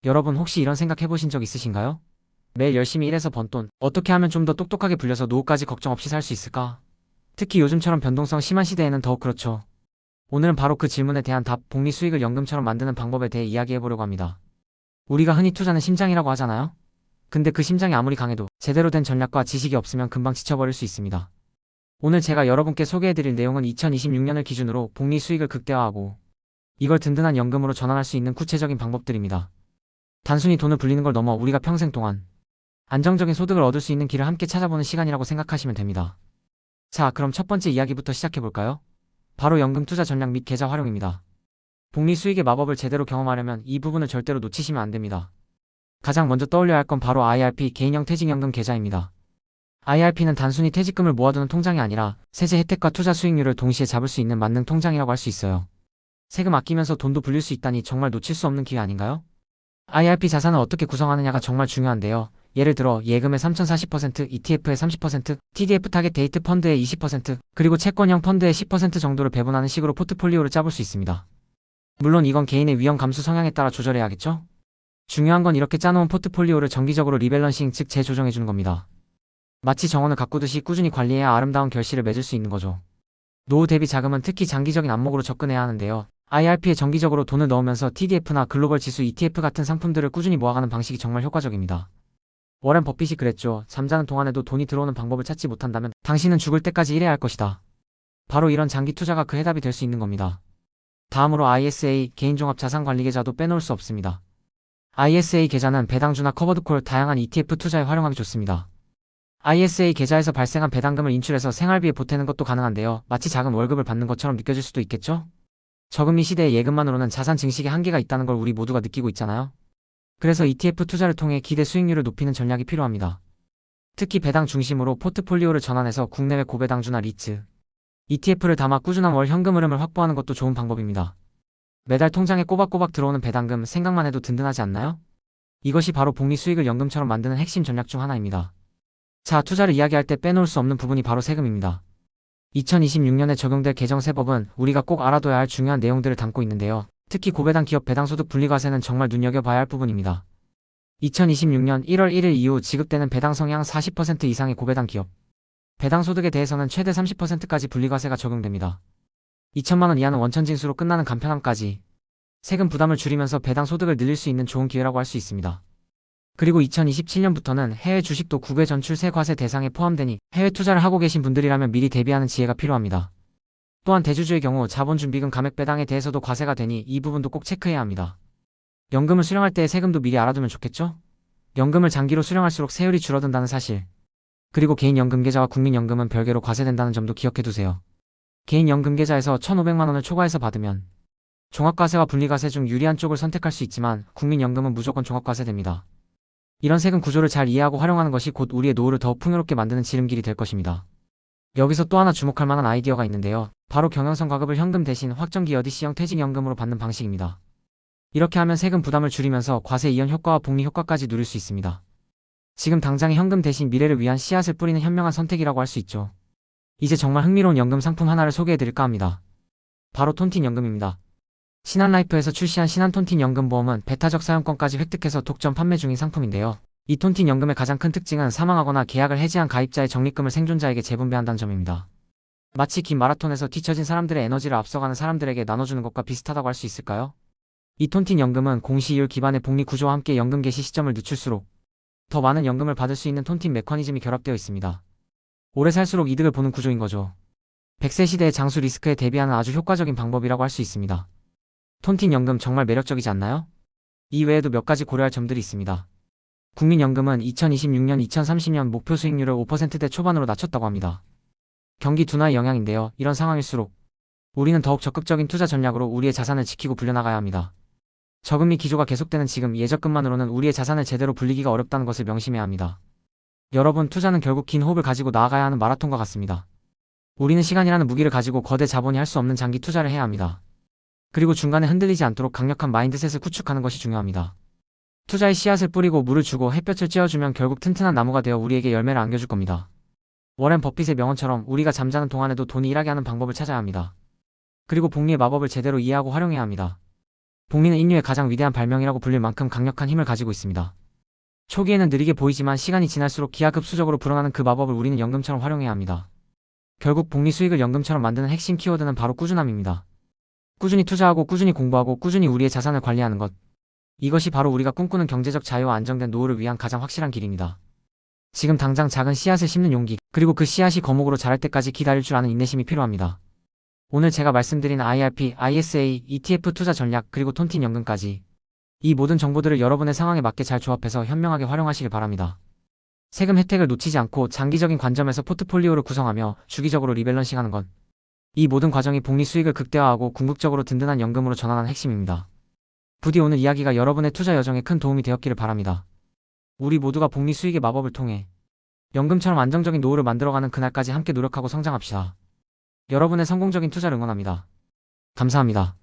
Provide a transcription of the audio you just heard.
여러분 혹시 이런 생각 해보신 적 있으신가요? 매일 열심히 일해서 번 돈, 어떻게 하면 좀 더 똑똑하게 불려서 노후까지 걱정 없이 살 수 있을까? 특히 요즘처럼 변동성 심한 시대에는 더욱 그렇죠. 오늘은 바로 그 질문에 대한 답, 복리 수익을 연금처럼 만드는 방법에 대해 이야기해보려고 합니다. 우리가 흔히 투자는 심장이라고 하잖아요? 근데 그 심장이 아무리 강해도 제대로 된 전략과 지식이 없으면 금방 지쳐버릴 수 있습니다. 오늘 제가 여러분께 소개해드릴 내용은 2026년을 기준으로 복리 수익을 극대화하고 이걸 든든한 연금으로 전환할 수 있는 구체적인 방법들입니다. 단순히 돈을 불리는 걸 넘어 우리가 평생 동안 안정적인 소득을 얻을 수 있는 길을 함께 찾아보는 시간이라고 생각하시면 됩니다. 자, 그럼 첫 번째 이야기부터 시작해볼까요? 바로 연금 투자 전략 및 계좌 활용입니다. 복리 수익의 마법을 제대로 경험하려면 이 부분을 절대로 놓치시면 안 됩니다. 가장 먼저 떠올려야 할 건 바로 IRP 개인형 퇴직연금 계좌입니다. IRP는 단순히 퇴직금을 모아두는 통장이 아니라 세제 혜택과 투자 수익률을 동시에 잡을 수 있는 만능 통장이라고 할 수 있어요. 세금 아끼면서 돈도 불릴 수 있다니 정말 놓칠 수 없는 기회 아닌가요? IRP 자산을 어떻게 구성하느냐가 정말 중요한데요. 예를 들어 예금의 3040%, ETF의 30%, TDF 타겟 데이트 펀드의 20%, 그리고 채권형 펀드의 10% 정도를 배분하는 식으로 포트폴리오를 짜볼 수 있습니다. 물론 이건 개인의 위험 감수 성향에 따라 조절해야겠죠? 중요한 건 이렇게 짜놓은 포트폴리오를 정기적으로 리밸런싱 즉 재조정해주는 겁니다. 마치 정원을 가꾸듯이 꾸준히 관리해야 아름다운 결실을 맺을 수 있는 거죠. 노후 대비 자금은 특히 장기적인 안목으로 접근해야 하는데요. IRP에 정기적으로 돈을 넣으면서 TDF나 글로벌 지수 ETF 같은 상품들을 꾸준히 모아가는 방식이 정말 효과적입니다. 워렌 버핏이 그랬죠. 잠자는 동안에도 돈이 들어오는 방법을 찾지 못한다면 당신은 죽을 때까지 일해야 할 것이다. 바로 이런 장기 투자가 그 해답이 될 수 있는 겁니다. 다음으로 ISA 개인종합자산관리계좌도 빼놓을 수 없습니다. ISA 계좌는 배당주나 커버드콜 다양한 ETF 투자에 활용하기 좋습니다. ISA 계좌에서 발생한 배당금을 인출해서 생활비에 보태는 것도 가능한데요. 마치 작은 월급을 받는 것처럼 느껴질 수도 있겠죠? 저금리 시대의 예금만으로는 자산 증식에 한계가 있다는 걸 우리 모두가 느끼고 있잖아요. 그래서 ETF 투자를 통해 기대 수익률을 높이는 전략이 필요합니다. 특히 배당 중심으로 포트폴리오를 전환해서 국내외 고배당주나 리츠, ETF를 담아 꾸준한 월 현금 흐름을 확보하는 것도 좋은 방법입니다. 매달 통장에 꼬박꼬박 들어오는 배당금 생각만 해도 든든하지 않나요? 이것이 바로 복리 수익을 연금처럼 만드는 핵심 전략 중 하나입니다. 자, 투자를 이야기할 때 빼놓을 수 없는 부분이 바로 세금입니다. 2026년에 적용될 개정세법은 우리가 꼭 알아둬야 할 중요한 내용들을 담고 있는데요. 특히 고배당 기업 배당소득 분리과세는 정말 눈여겨봐야 할 부분입니다. 2026년 1월 1일 이후 지급되는 배당 성향 40% 이상의 고배당 기업 배당소득에 대해서는 최대 30%까지 분리과세가 적용됩니다. 2천만 원 이하는 원천징수로 끝나는 간편함까지 세금 부담을 줄이면서 배당소득을 늘릴 수 있는 좋은 기회라고 할 수 있습니다. 그리고 2027년부터는 해외 주식도 국외 전출세 과세 대상에 포함되니 해외 투자를 하고 계신 분들이라면 미리 대비하는 지혜가 필요합니다. 또한 대주주의 경우 자본준비금 감액 배당에 대해서도 과세가 되니 이 부분도 꼭 체크해야 합니다. 연금을 수령할 때의 세금도 미리 알아두면 좋겠죠? 연금을 장기로 수령할수록 세율이 줄어든다는 사실. 그리고 개인연금계좌와 국민연금은 별개로 과세된다는 점도 기억해두세요. 개인연금계좌에서 1,500만 원을 초과해서 받으면 종합과세와 분리과세 중 유리한 쪽을 선택할 수 있지만 국민연금은 무조건 종합과세됩니다. 이런 세금 구조를 잘 이해하고 활용하는 것이 곧 우리의 노후를 더욱 풍요롭게 만드는 지름길이 될 것입니다. 여기서 또 하나 주목할 만한 아이디어가 있는데요. 바로 경영성 과급을 현금 대신 확정기 여디시형 퇴직연금으로 받는 방식입니다. 이렇게 하면 세금 부담을 줄이면서 과세 이연 효과와 복리 효과까지 누릴 수 있습니다. 지금 당장의 현금 대신 미래를 위한 씨앗을 뿌리는 현명한 선택이라고 할 수 있죠. 이제 정말 흥미로운 연금 상품 하나를 소개해드릴까 합니다. 바로 톤틴연금입니다. 신한라이프에서 출시한 신한톤틴연금보험은 배타적 사용권까지 획득해서 독점 판매 중인 상품인데요. 이 톤틴연금의 가장 큰 특징은 사망하거나 계약을 해지한 가입자의 적립금을 생존자에게 재분배한다는 점입니다. 마치 긴 마라톤에서 뒤처진 사람들의 에너지를 앞서가는 사람들에게 나눠주는 것과 비슷하다고 할 수 있을까요? 이 톤틴연금은 공시이율 기반의 복리 구조와 함께 연금 개시 시점을 늦출수록 더 많은 연금을 받을 수 있는 톤틴 메커니즘이 결합되어 있습니다. 오래 살수록 이득을 보는 구조인 거죠. 100세 시대의 장수 리스크에 대비하는 아주 효과적인 방법이라고 할 수 있습니다. 톤틴연금 정말 매력적이지 않나요? 이 외에도 몇 가지 고려할 점들이 있습니다. 국민연금은 2026년, 2030년 목표 수익률을 5%대 초반으로 낮췄다고 합니다. 경기 둔화의 영향인데요. 이런 상황일수록 우리는 더욱 적극적인 투자 전략으로 우리의 자산을 지키고 불려나가야 합니다. 저금리 기조가 계속되는 지금 예적금만으로는 우리의 자산을 제대로 불리기가 어렵다는 것을 명심해야 합니다. 여러분, 투자는 결국 긴 호흡을 가지고 나아가야 하는 마라톤과 같습니다. 우리는 시간이라는 무기를 가지고 거대 자본이 할 수 없는 장기 투자를 해야 합니다. 그리고 중간에 흔들리지 않도록 강력한 마인드셋을 구축하는 것이 중요합니다. 투자의 씨앗을 뿌리고 물을 주고 햇볕을 쬐어주면 결국 튼튼한 나무가 되어 우리에게 열매를 안겨줄 겁니다. 워렌 버핏의 명언처럼 우리가 잠자는 동안에도 돈이 일하게 하는 방법을 찾아야 합니다. 그리고 복리의 마법을 제대로 이해하고 활용해야 합니다. 복리는 인류의 가장 위대한 발명이라고 불릴 만큼 강력한 힘을 가지고 있습니다. 초기에는 느리게 보이지만 시간이 지날수록 기하급수적으로 불어나는 그 마법을 우리는 연금처럼 활용해야 합니다. 결국 복리 수익을 연금처럼 만드는 핵심 키워드는 바로 꾸준함입니다. 꾸준히 투자하고 꾸준히 공부하고 꾸준히 우리의 자산을 관리하는 것. 이것이 바로 우리가 꿈꾸는 경제적 자유와 안정된 노후를 위한 가장 확실한 길입니다. 지금 당장 작은 씨앗을 심는 용기, 그리고 그 씨앗이 거목으로 자랄 때까지 기다릴 줄 아는 인내심이 필요합니다. 오늘 제가 말씀드린 IRP, ISA, ETF 투자 전략, 그리고 톤틴 연금까지 이 모든 정보들을 여러분의 상황에 맞게 잘 조합해서 현명하게 활용하시길 바랍니다. 세금 혜택을 놓치지 않고 장기적인 관점에서 포트폴리오를 구성하며 주기적으로 리밸런싱하는 것. 이 모든 과정이 복리 수익을 극대화하고 궁극적으로 든든한 연금으로 전환하는 핵심입니다. 부디 오늘 이야기가 여러분의 투자 여정에 큰 도움이 되었기를 바랍니다. 우리 모두가 복리 수익의 마법을 통해 연금처럼 안정적인 노후를 만들어가는 그날까지 함께 노력하고 성장합시다. 여러분의 성공적인 투자를 응원합니다. 감사합니다.